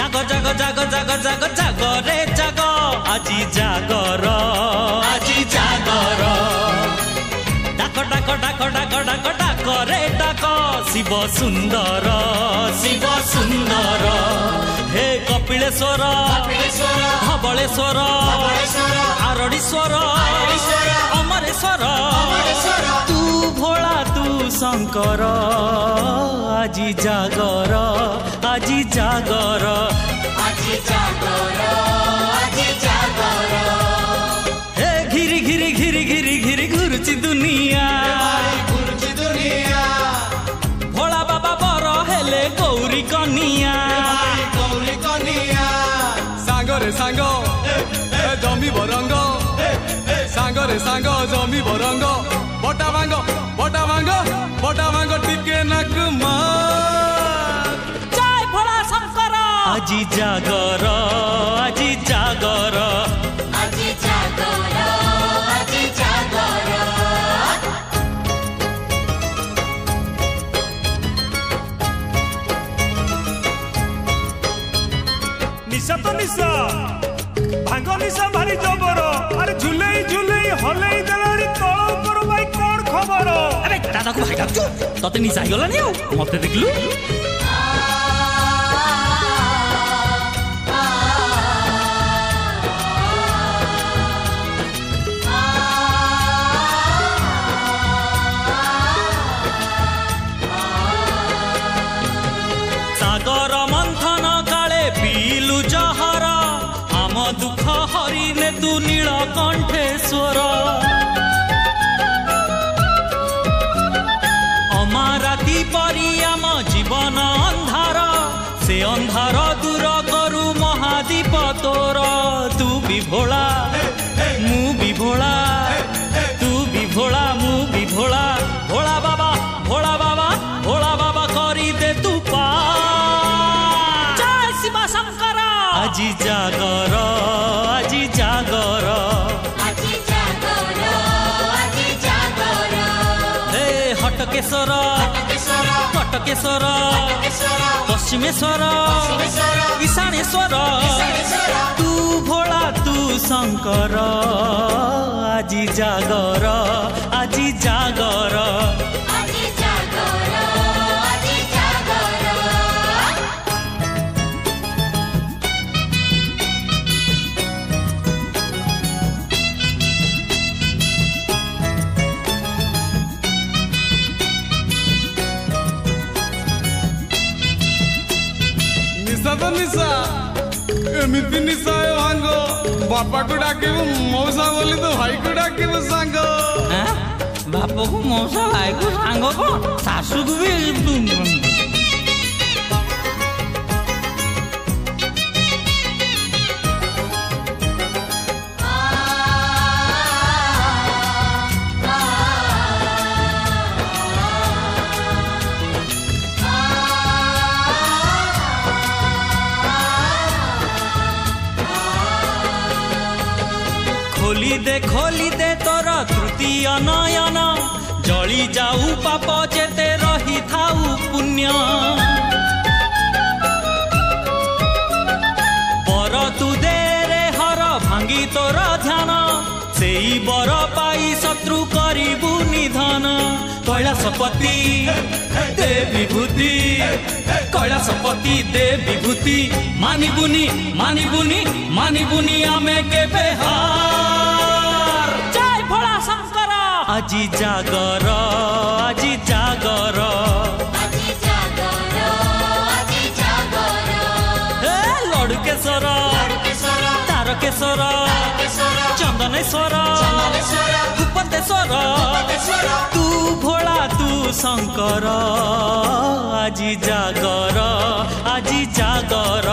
जागो जागो जागो जागो जागो जागो रे जागो आजी जागर आजी जागर डाको डाको डाको डाको डाको डाको रे डाको शिव सुंदर हे कपिलेश्वर धवलेश्वर आरड़ीश्वर अमरेश्वर तू भोला तू शंकर आजी जागर आजी जागर आजी जागर आजी जागर हे घिरी घिरी घिरी घिरी घिरी घुरुची दुनिया भोला बाबा बर हेले गौरी कनिया सांग रे सांग जमी बरंग सांग रे सांग जमी बरंग बटा भांग टिके नाक जय भोला शंकर आजी जागर आजी जागर आजी जागर आजी जागर निशा तो निशा भांग निशा भारी जबर अरे झुलेई झुलेई हलेई देलानी तळ ऊपर भाई कोन खबर अरे दादा को भाई डाकचो तते निशा आइगला नि आ मते देखलु सागर मंथन काले पीलु जहर आम दुख हरिने तू नीलकंठेश्वर अमाराती परी आम जीवन अंधार से अंधार दूर करू महादीप तोर तू भी भोला मु भी भोला तू भी भोला मु भी भोला भोला बाबा भोला बाबा भोला बाबा करी दे तू पा जय शिव शंकर आजी जागर आजी जागर आजी जागर आजी जागर हे हटकेश्वर कटकेश्वर पश्चिमेश्वर ईशानेश्वर तू भोला तू शंकर आजी जागर आजी जागर आजी जागर आजी जागर निशा तो निशा एमिति निशा भांग बापा को डाके मौसा बोली तो भाई को डाके सांग बाप को मौसा भाई को सांग को सासू को भी खोली दे तोर तृतीय नयन जली जाऊ पाप जेते रही थाऊ पुण्य बर तू दे रे हर भांगी तोर ध्यान सेई बर पाई शत्रु करिबु निधन कैलाशपति दे विभूति कैलाशपति दे विभूति मानिबुनी मानिबुनी मानिबुनी आमे केबे हार जय भोला शंकर आजी जागर आजी जागर आजी जागर आजी जागर हे लड़केश्वर तारकेश्वर चंदनेश्वर भूपतेश्वर तू भोला तू शंकर आजी जागर आजी जागर